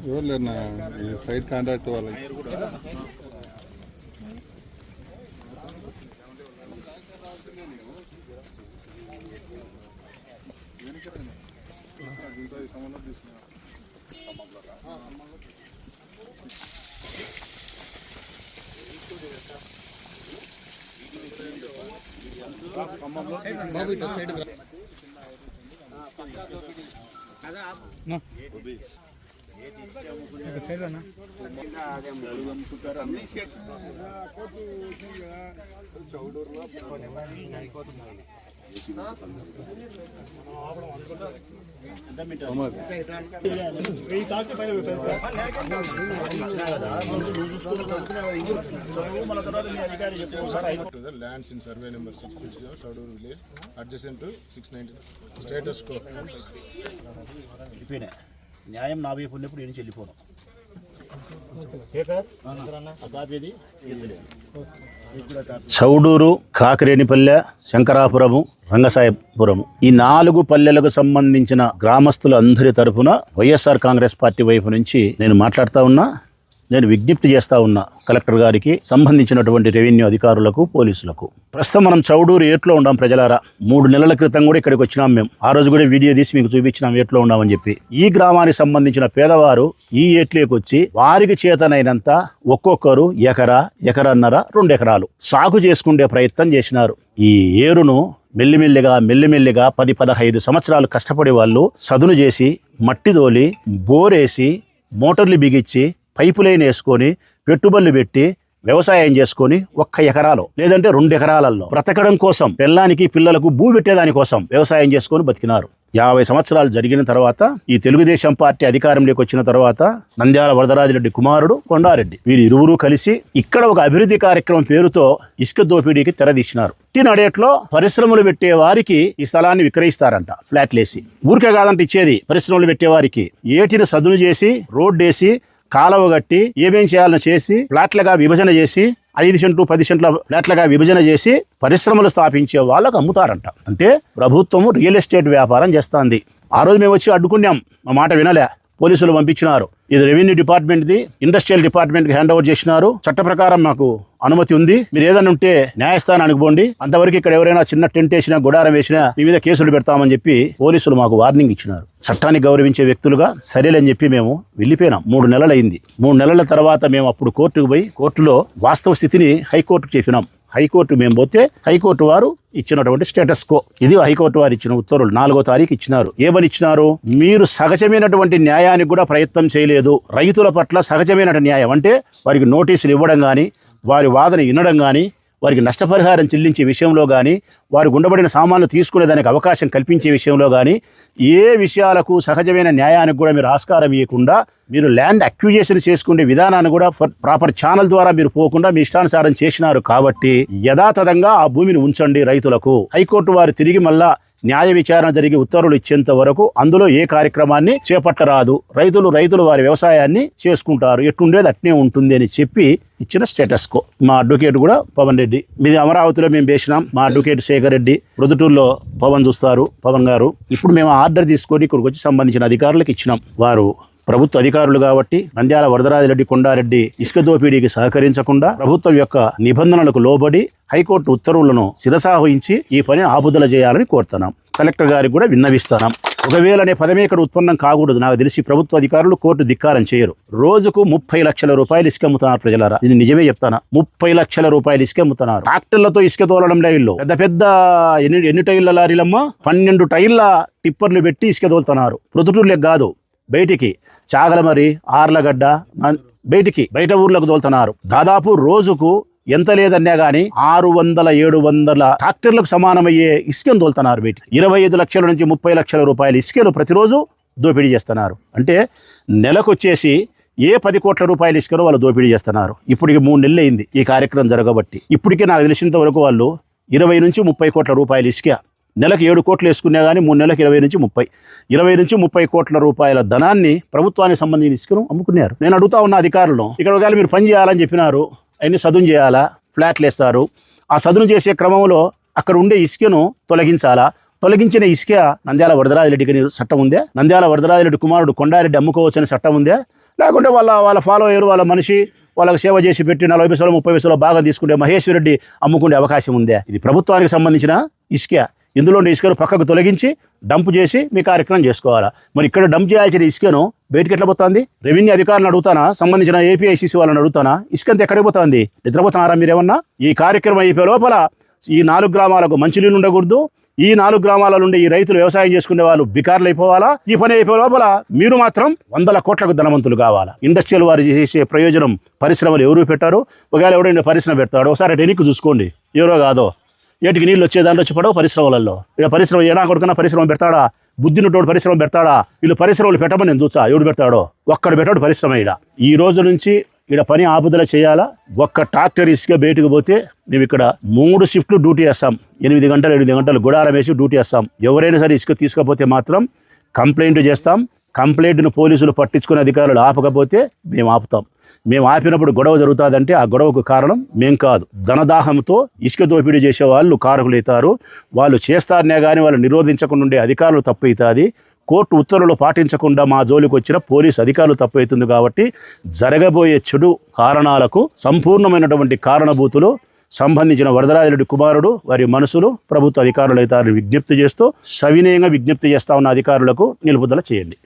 ఎవరు లేరు side contract వాళ్ళకి lands in survey number 660 Saduru village adjacent to 690 status quo ఇపేనే న్యాయం నా వైపు ఉన్నప్పుడు నేను చెల్లిపోను చౌడూరు, కాకిరేనిపల్లె, శంకరాపురము, రంగసాయపురము ఈ 4 పల్లెలకు సంబంధించిన గ్రామస్తులందరి తరఫున వైఎస్ఆర్ కాంగ్రెస్ పార్టీ వైపు నుంచి నేను మాట్లాడుతూ ఉన్నా. నేను విజ్ఞప్తి చేస్తా ఉన్నా కలెక్టర్ గారికి, సంబంధించినటువంటి రెవెన్యూ అధికారులకు, పోలీసులకు. ప్రస్తుతం మనం చౌడూరు ఏట్లో ఉన్నాం ప్రజలారా. 3 నెలల క్రితం కూడా ఇక్కడికి వచ్చినాం మేము. ఆ రోజు కూడా వీడియో తీసి మీకు చూపించినాం ఏట్లో ఉన్నామని చెప్పి. ఈ గ్రామానికి సంబంధించిన పేదవారు ఈ ఏట్లోకి వచ్చి వారికి చేతనైనంత ఒక్కొక్కరు ఎకరన్నర 2 ఎకరాలు సాగు చేసుకునే ప్రయత్నం చేసినారు. ఈ ఏరును మెల్లిమెల్లిగా 10-15 సంవత్సరాలు కష్టపడే వాళ్ళు సదును చేసి, మట్టి తోలి, బోరేసి, మోటార్లు బిగించి, పైపు లైన్ వేసుకొని, పెట్టుబడులు పెట్టి వ్యవసాయం చేసుకొని 1 ఎకరాలో లేదంటే 2 ఎకరాలలో బ్రతకడం కోసం, పిల్లానికి పిల్లలకు భూ పెట్టేదాని కోసం వ్యవసాయం చేసుకొని బతికినారు. 50 సంవత్సరాలు జరిగిన తర్వాత ఈ తెలుగుదేశం పార్టీ అధికారంలోకి వచ్చిన తర్వాత నంద్యాల వరదరాజిరెడ్డి కుమారుడు కొండారెడ్డి వీరు ఇరువురు కలిసి ఇక్కడ ఒక అభివృద్ధి కార్యక్రమం పేరుతో ఇసుక దోపిడీకి తెరదీసినారు. నడేట్లో పరిశ్రమలు పెట్టే వారికి ఈ స్థలాన్ని విక్రయిస్తారంట ఫ్లాట్లేసి. ఊరికే కాదంట ఇచ్చేది, పరిశ్రమలు పెట్టే వారికి ఏటిని సదును చేసి, రోడ్డు వేసి, కాలువ కట్టి, ఏమేం చేయాలని చేసి, ఫ్లాట్లుగా విభజన చేసి, 5 సెంట్లు 10 సెంట్ల ఫ్లాట్లుగా విభజన చేసి పరిశ్రమలు స్థాపించే వాళ్ళకు అమ్ముతారంట. అంటే ప్రభుత్వము రియల్ ఎస్టేట్ వ్యాపారం చేస్తుంది. ఆ రోజు మేము వచ్చి అడ్డుకున్నాం, మా మాట వినలే, పోలీసులు పంపించినారు. ఇది రెవెన్యూ డిపార్ట్మెంట్ది, ఇండస్ట్రియల్ డిపార్ట్మెంట్కి హ్యాండ్ ఓవర్ చేసినారు. చట్ట ప్రకారం మాకు అనుమతి ఉంది, మీరు ఏదైనా ఉంటే న్యాయస్థానానికి పోండి, అంతవరకు ఇక్కడ ఎవరైనా చిన్న టెంట్ వేసినా, గుడారం వేసినా మీ మీద కేసులు పెడతామని చెప్పి పోలీసులు మాకు వార్నింగ్ ఇచ్చినారు. చట్టాన్ని గౌరవించే వ్యక్తులుగా సరేలేని చెప్పి మేము వెళ్ళిపోయినాం. 3 నెలలు అయింది. 3 నెలల తర్వాత మేము అప్పుడు కోర్టుకు పోయి, కోర్టులో వాస్తవ స్థితిని హైకోర్టుకు చెప్పినాం. హైకోర్టు మేము పోతే హైకోర్టు వారు ఇచ్చినటువంటి స్టేటస్ కో, ఇది హైకోర్టు వారు ఇచ్చిన ఉత్తర్వులు. 4వ తారీఖు ఇచ్చినారు. ఏమని ఇచ్చినారు? మీరు సహజమైనటువంటి న్యాయానికి కూడా ప్రయత్నం చేయలేదు. రైతుల పట్ల సహజమైన న్యాయం అంటే వారికి నోటీసులు ఇవ్వడం కానీ, వారి వాదన వినడం కానీ, వారికి నష్టపరిహారం చెల్లించే విషయంలో కానీ, వారికి ఉండబడిన సామాన్లు తీసుకునేదానికి అవకాశం కల్పించే విషయంలో కానీ, ఏ విషయాలకు సహజమైన న్యాయానికి కూడా మీరు ఆస్కారం ఇవ్వకుండా, మీరు ల్యాండ్ అక్విజిషన్ చేసుకునే విధానాన్ని కూడా ప్రాపర్ ఛానల్ ద్వారా మీరు పోకుండా మీ ఇష్టానుసారం చేసినారు. కాబట్టి యథాతథంగా ఆ భూమిని ఉంచండి రైతులకు. హైకోర్టు వారు తిరిగి మళ్ళా న్యాయ విచారణ జరిగి ఉత్తర్వులు ఇచ్చేంత వరకు అందులో ఏ కార్యక్రమాన్ని చేపట్టరాదు. రైతులు వారి వ్యవసాయాన్ని చేసుకుంటారు, ఎట్టుండేది అట్నే ఉంటుంది అని చెప్పి ఇచ్చిన స్టేటస్ కో. మా అడ్వకేట్ కూడా పవన్ రెడ్డి, మీది అమరావతిలో మేము వేసినాం. మా అడ్వకేట్ శేఖర్ రెడ్డి ప్రొద్దుటూరులో పవన్ చూస్తారు, పవన్ గారు. ఇప్పుడు మేము ఆర్డర్ తీసుకొని ఇక్కడికి వచ్చి సంబంధించిన అధికారులకు ఇచ్చినాం. వారు ప్రభుత్వ అధికారులు కాబట్టి నంద్యాల వరదరాజిరెడ్డి, కొండారెడ్డి ఇసుక దోపిడీకి సహకరించకుండా ప్రభుత్వం యొక్క నిబంధనలకు లోబడి హైకోర్టు ఉత్తర్వులను శిరసావహించి ఈ పని ఆపుదల చేయాలని కోరుతున్నాం. కలెక్టర్ గారికి కూడా విన్నవిస్తున్నాం. ఒకవేళ అనే పదమే ఇక్కడ ఉత్పన్నం కాకూడదు. నాకు తెలిసి ప్రభుత్వ అధికారులు కోర్టు ధిక్కారం చేయరు. రోజుకు 30 లక్షల రూపాయలు ఇసుక అమ్ముతున్నారు ప్రజలారా. ఇది నిజమే చెప్తానా, 30 లక్షల రూపాయలు ఇసుక అమ్ముతున్నారు. ట్రాక్టర్లతో ఇసుక తోలడం లేదు. పెద్ద ఎన్ని టైర్ల లారీలమ్మా, 12 టైర్ల టిప్పర్లు పెట్టి ఇసుక తోలుతున్నారు. ప్రొద్దుటూరులకు కాదు, బయటికి చాగలమరి, ఆర్లగడ్డ, బయటికి బయట ఊర్లకు తోలుతున్నారు. దాదాపు రోజుకు ఎంత లేదన్నా గానీ 600-700 ట్రాక్టర్లకు సమానమయ్యే ఇసుకను తోలుతున్నారు. బయటికి 25 లక్షల నుంచి 30 లక్షల రూపాయల ఇసుకను ప్రతిరోజు దోపిడీ చేస్తున్నారు. అంటే నెలకు వచ్చేసి ఏ 10 కోట్ల రూపాయల ఇసుకను వాళ్ళు దోపిడీ చేస్తున్నారు. ఇప్పటికి 3 నెలలు అయింది ఈ కార్యక్రమం జరగబట్టి. ఇప్పటికే నాకు తెలిసినంత వరకు వాళ్ళు 20 నుంచి 30 కోట్ల రూపాయల ఇసుక నెలకు 7 కోట్లు వేసుకున్నా కానీ 3 నెలలకు 20 నుంచి 30 కోట్ల రూపాయల ధనాన్ని ప్రభుత్వానికి సంబంధించిన ఇసుకను అమ్ముకున్నారు. నేను అడుగుతా ఉన్న అధికారులను, ఇక్కడ ఒకవేళ మీరు పని చేయాలని చెప్పినారు, అన్ని సదును చేయాలా, ఫ్లాట్లు వేస్తారు. ఆ సదును చేసే క్రమంలో అక్కడ ఉండే ఇసుకను తొలగించాలా, తొలగించిన ఇసుక నంద్యాల వరదరాజిరెడ్డికి చట్టం ఉందే? నంద్యాల వరదరాజిరెడ్డి కుమారుడు కొండారెడ్డి అమ్ముకోవచ్చని చట్టం ఉందే? లేకుంటే వాళ్ళ ఫాలోయర్ వాళ్ళ మనిషి వాళ్ళకి సేవ చేసి పెట్టి 40 పైసలు 30 పైసలు బాగా తీసుకుంటే మహేశ్వర్ రెడ్డి అమ్ముకునే అవకాశం ఉందే? ఇది ప్రభుత్వానికి సంబంధించిన ఇసుక. ఇందులో ఇసుకను పక్కకు తొలగించి డంప్ చేసి మీ కార్యక్రమం చేసుకోవాలా. మరి ఇక్కడ డంప్ చేయాల్సిన ఇసుకను బయటికి ఎట్లా పోతుంది? రెవెన్యూ అధికారులను అడుగుతానా, సంబంధించిన ఏపీఐసీసీ వాళ్ళని అడుగుతానా, ఇసుక అంతా ఎక్కడికి పోతుంది? నిద్రపోతున్నారా మీరేమన్నా? ఈ కార్యక్రమం అయిపోయే లోపల ఈ 4 గ్రామాలకు మంచినీళ్ళు ఉండకూడదు. ఈ 4 గ్రామాల నుండి ఈ రైతులు వ్యవసాయం చేసుకునే వాళ్ళు బికార్లు అయిపోవాలా. ఈ పని అయిపోయే లోపల మీరు మాత్రం 100 కోట్లకు ధనవంతులు కావాలా. ఇండస్ట్రియల్ వారు చేసే ప్రయోజనం పరిశ్రమలు ఎవరు పెట్టారు? ఒకవేళ ఎవరైనా పరిశ్రమ పెడతాడు, ఒకసారి టెనిక్ చూసుకోండి, ఎవరో కాదో. ఏటికి నీళ్ళు వచ్చే దాంట్లో వచ్చి పడవు పరిశ్రమలలో. ఇక్కడ పరిశ్రమ ఏడా కొడుకున్నా పరిశ్రమ పెడతాడా? బుద్ధినటోడు పరిశ్రమ పెడతాడా? వీళ్ళు పరిశ్రమలు పెట్టమని నేను చూసా, ఎవడు పెడతాడో? ఒక్కడు పెట్టాడు పరిశ్రమ. ఈ రోజు నుంచి ఇక్కడ పని ఆపుదల చేయాలా. ఒక్క ట్రాక్టర్ ఇసుక బయటకు పోతే మేము ఇక్కడ 3 షిఫ్ట్లు డ్యూటీ వేస్తాం. 8 గంటలు గుడారం వేసి డ్యూటీ వేస్తాం. ఎవరైనా సరే ఇసుక తీసుకపోతే మాత్రం కంప్లైంట్ చేస్తాం. కంప్లైంట్ను పోలీసులు పట్టించుకునే అధికారులు ఆపకపోతే మేము ఆపుతాం. మేము ఆపినప్పుడు గొడవ జరుగుతుందంటే ఆ గొడవకు కారణం మేం కాదు. ధనదాహంతో ఇసుక దోపిడీ చేసే వాళ్ళు కారకులవుతారు. వాళ్ళు చేస్తారనే కానీ వాళ్ళు నిరోధించకుండా ఉండే అధికారులు తప్పవుతుంది. కోర్టు ఉత్తర్వులు పాటించకుండా మా జోలికి వచ్చిన పోలీసు అధికారులు తప్పవుతుంది. కాబట్టి జరగబోయే చెడు కారణాలకు సంపూర్ణమైనటువంటి కారణభూతులు సంబంధించిన వరదరాజిరెడ్డి కుమారుడు వారి మనసులు ప్రభుత్వ అధికారులు అవుతారని విజ్ఞప్తి చేస్తూ సవినయంగా విజ్ఞప్తి చేస్తా ఉన్న అధికారులకు నిలుపుదల చేయండి.